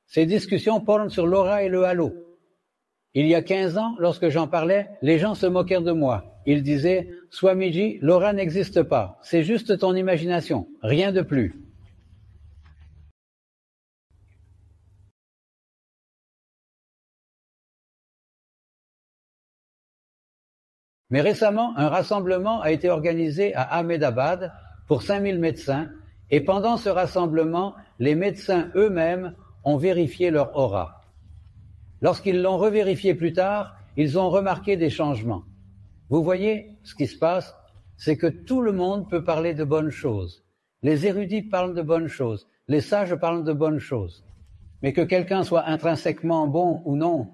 Ces discussions portent sur l'aura et le halo. Il y a 15 ans, lorsque j'en parlais, les gens se moquèrent de moi. Ils disaient « Swamiji, l'aura n'existe pas, c'est juste ton imagination, rien de plus ». Mais récemment, un rassemblement a été organisé à Ahmedabad pour 5000 médecins et pendant ce rassemblement, les médecins eux-mêmes ont vérifié leur aura. Lorsqu'ils l'ont revérifié plus tard, ils ont remarqué des changements. Vous voyez, ce qui se passe, c'est que tout le monde peut parler de bonnes choses. Les érudits parlent de bonnes choses, les sages parlent de bonnes choses. Mais que quelqu'un soit intrinsèquement bon ou non,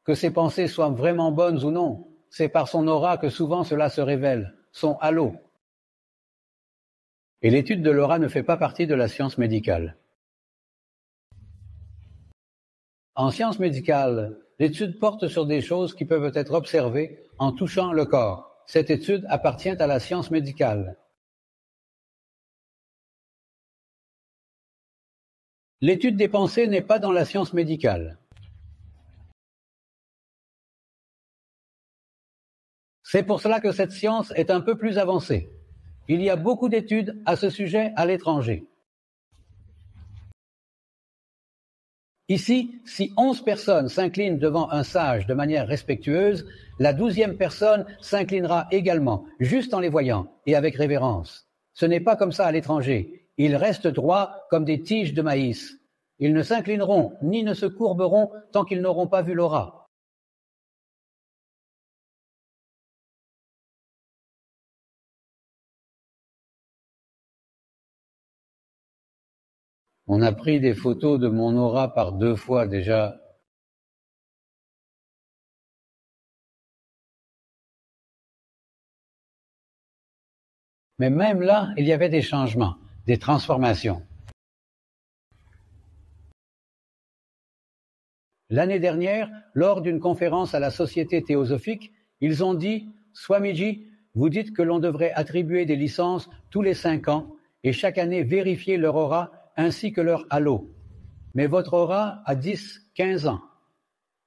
que ses pensées soient vraiment bonnes ou non, c'est par son aura que souvent cela se révèle, son halo. Et l'étude de l'aura ne fait pas partie de la science médicale. En science médicale, l'étude porte sur des choses qui peuvent être observées en touchant le corps. Cette étude appartient à la science médicale. L'étude des pensées n'est pas dans la science médicale. C'est pour cela que cette science est un peu plus avancée. Il y a beaucoup d'études à ce sujet à l'étranger. Ici, si 11 personnes s'inclinent devant un sage de manière respectueuse, la 12e personne s'inclinera également, juste en les voyant et avec révérence. Ce n'est pas comme ça à l'étranger. Ils restent droits comme des tiges de maïs. Ils ne s'inclineront ni ne se courberont tant qu'ils n'auront pas vu l'aura. On a pris des photos de mon aura par 2 fois déjà. Mais même là, il y avait des changements, des transformations. L'année dernière, lors d'une conférence à la Société théosophique, ils ont dit « Swamiji, vous dites que l'on devrait attribuer des licences tous les 5 ans et chaque année vérifier leur aura ainsi que leur halo. Mais votre aura a 10, 15 ans.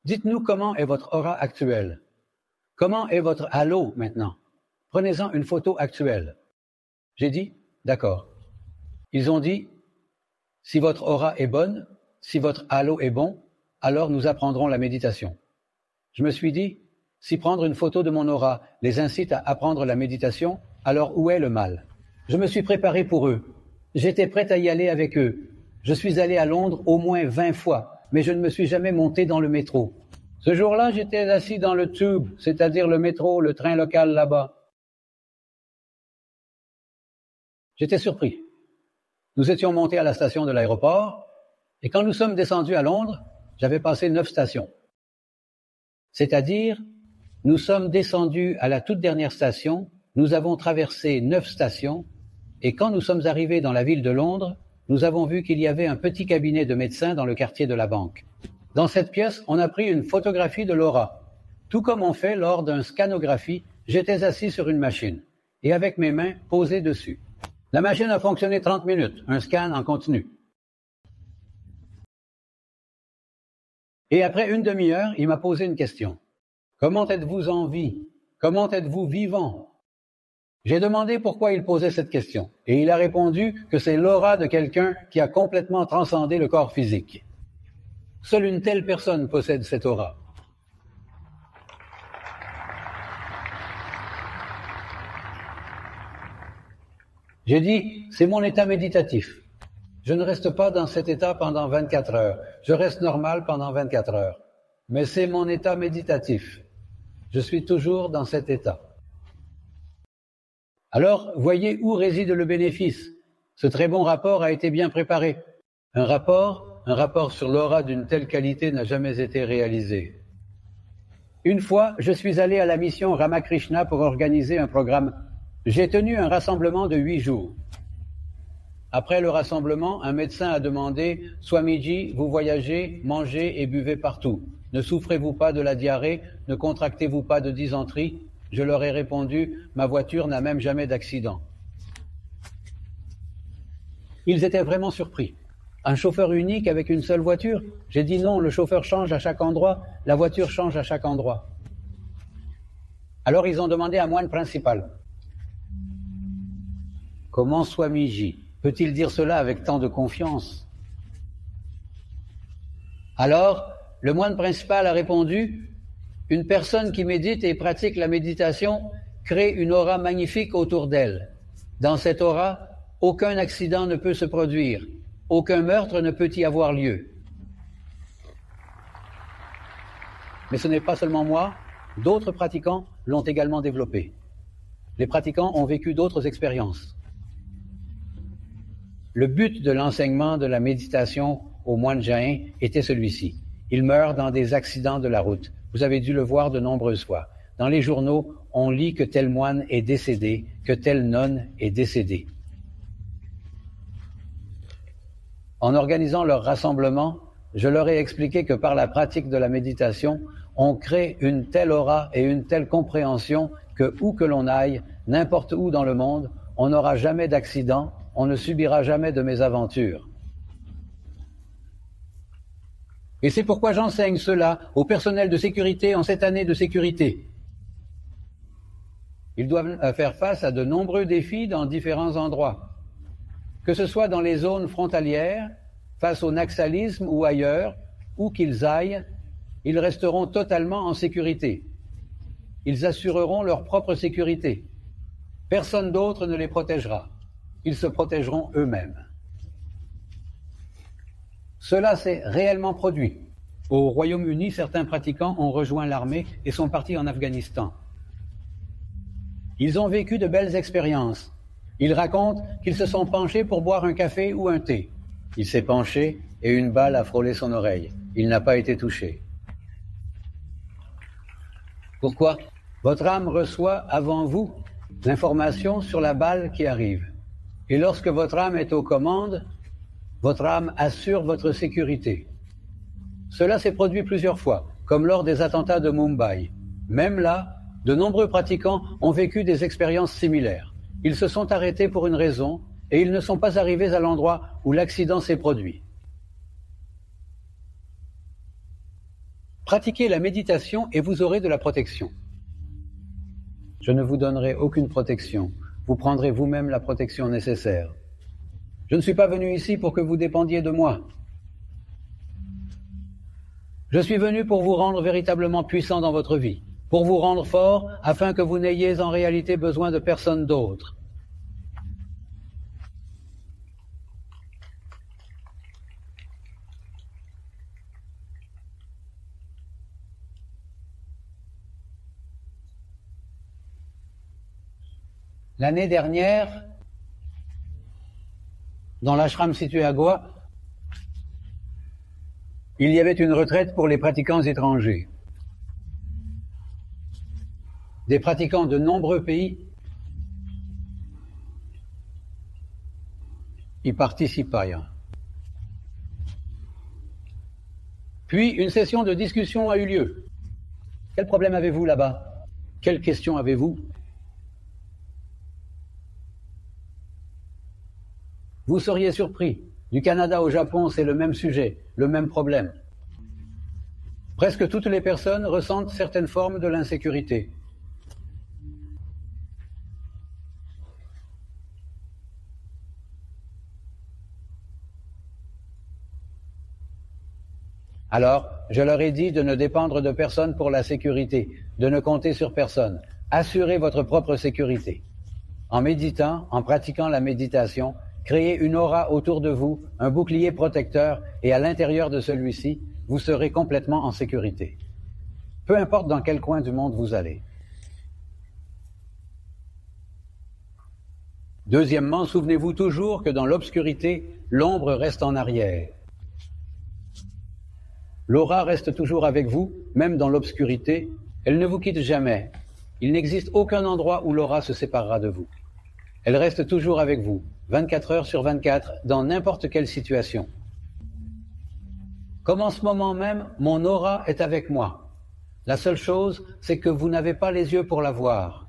Dites-nous comment est votre aura actuelle. Comment est votre halo maintenant? Prenez-en une photo actuelle. » J'ai dit « D'accord. » Ils ont dit « Si votre aura est bonne, si votre halo est bon, alors nous apprendrons la méditation. » Je me suis dit « Si prendre une photo de mon aura les incite à apprendre la méditation, alors où est le mal ?» Je me suis préparé pour eux. J'étais prêt à y aller avec eux. Je suis allé à Londres au moins 20 fois, mais je ne me suis jamais monté dans le métro. Ce jour-là, j'étais assis dans le tube, c'est-à-dire le métro, le train local là-bas. J'étais surpris. Nous étions montés à la station de l'aéroport, et quand nous sommes descendus à Londres, j'avais passé 9 stations. C'est-à-dire, nous sommes descendus à la toute dernière station, nous avons traversé 9 stations, et quand nous sommes arrivés dans la ville de Londres, nous avons vu qu'il y avait un petit cabinet de médecins dans le quartier de la Banque. Dans cette pièce, on a pris une photographie de l'aura. Tout comme on fait lors d'une scanographie, j'étais assis sur une machine, et avec mes mains posées dessus. La machine a fonctionné 30 minutes, un scan en continu. Et après une demi-heure, il m'a posé une question. Comment êtes-vous en vie? Comment êtes-vous vivant? J'ai demandé pourquoi il posait cette question, et il a répondu que c'est l'aura de quelqu'un qui a complètement transcendé le corps physique. Seule une telle personne possède cette aura. J'ai dit, c'est mon état méditatif. Je ne reste pas dans cet état pendant 24 heures. Je reste normal pendant 24 heures. Mais c'est mon état méditatif. Je suis toujours dans cet état. Alors, voyez où réside le bénéfice. Ce très bon rapport a été bien préparé. Un rapport sur l'aura d'une telle qualité n'a jamais été réalisé. Une fois, je suis allé à la mission Ramakrishna pour organiser un programme. J'ai tenu un rassemblement de 8 jours. Après le rassemblement, un médecin a demandé « Swamiji, vous voyagez, mangez et buvez partout. Ne souffrez-vous pas de la diarrhée? Ne contractez-vous pas de dysenterie ?» Je leur ai répondu « Ma voiture n'a même jamais d'accident. » Ils étaient vraiment surpris. Un chauffeur unique avec une seule voiture? J'ai dit non, le chauffeur change à chaque endroit, la voiture change à chaque endroit. Alors ils ont demandé un moine principal. Comment Swamiji peut-il dire cela avec tant de confiance? Alors, le moine principal a répondu, une personne qui médite et pratique la méditation crée une aura magnifique autour d'elle. Dans cette aura, aucun accident ne peut se produire, aucun meurtre ne peut y avoir lieu. Mais ce n'est pas seulement moi, d'autres pratiquants l'ont également développé. Les pratiquants ont vécu d'autres expériences. Le but de l'enseignement de la méditation aux moines jains était celui-ci. Ils meurent dans des accidents de la route. Vous avez dû le voir de nombreuses fois. Dans les journaux, on lit que tel moine est décédé, que telle nonne est décédée. En organisant leur rassemblement, je leur ai expliqué que par la pratique de la méditation, on crée une telle aura et une telle compréhension que où que l'on aille, n'importe où dans le monde, on n'aura jamais d'accident, on ne subira jamais de mésaventures. Et c'est pourquoi j'enseigne cela au personnel de sécurité en cette année de sécurité. Ils doivent faire face à de nombreux défis dans différents endroits. Que ce soit dans les zones frontalières, face au naxalisme ou ailleurs, où qu'ils aillent, ils resteront totalement en sécurité. Ils assureront leur propre sécurité. Personne d'autre ne les protégera. Ils se protégeront eux-mêmes. Cela s'est réellement produit. Au Royaume-Uni, certains pratiquants ont rejoint l'armée et sont partis en Afghanistan. Ils ont vécu de belles expériences. Ils racontent qu'ils se sont penchés pour boire un café ou un thé. Il s'est penché et une balle a frôlé son oreille. Il n'a pas été touché. Pourquoi? Votre âme reçoit avant vous l'information sur la balle qui arrive. Et lorsque votre âme est aux commandes, votre âme assure votre sécurité. Cela s'est produit plusieurs fois, comme lors des attentats de Mumbai. Même là, de nombreux pratiquants ont vécu des expériences similaires. Ils se sont arrêtés pour une raison et ils ne sont pas arrivés à l'endroit où l'accident s'est produit. Pratiquez la méditation et vous aurez de la protection. Je ne vous donnerai aucune protection. Vous prendrez vous-même la protection nécessaire. Je ne suis pas venu ici pour que vous dépendiez de moi. Je suis venu pour vous rendre véritablement puissant dans votre vie, pour vous rendre fort afin que vous n'ayez en réalité besoin de personne d'autre. L'année dernière, dans l'ashram situé à Goa, il y avait une retraite pour les pratiquants étrangers. Des pratiquants de nombreux pays y participaient. Puis, une session de discussion a eu lieu. Quel problème avez-vous là-bas? Quelles questions avez-vous? Vous seriez surpris. Du Canada au Japon, c'est le même sujet, le même problème. Presque toutes les personnes ressentent certaines formes de l'insécurité. Alors, je leur ai dit de ne dépendre de personne pour la sécurité, de ne compter sur personne. Assurez votre propre sécurité. En méditant, en pratiquant la méditation, créez une aura autour de vous, un bouclier protecteur, et à l'intérieur de celui-ci, vous serez complètement en sécurité. Peu importe dans quel coin du monde vous allez. Deuxièmement, souvenez-vous toujours que dans l'obscurité, l'ombre reste en arrière. L'aura reste toujours avec vous, même dans l'obscurité. Elle ne vous quitte jamais. Il n'existe aucun endroit où l'aura se séparera de vous. Elle reste toujours avec vous, 24 heures sur 24, dans n'importe quelle situation. Comme en ce moment même, mon aura est avec moi. La seule chose, c'est que vous n'avez pas les yeux pour la voir.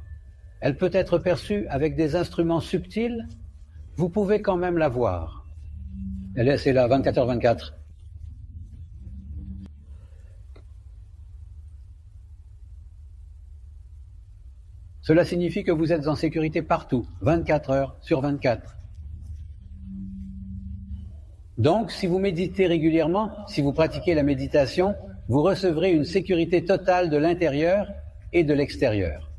Elle peut être perçue avec des instruments subtils, vous pouvez quand même la voir. C'est la 24h24. Cela signifie que vous êtes en sécurité partout, 24 heures sur 24. Donc, si vous méditez régulièrement, si vous pratiquez la méditation, vous recevrez une sécurité totale de l'intérieur et de l'extérieur.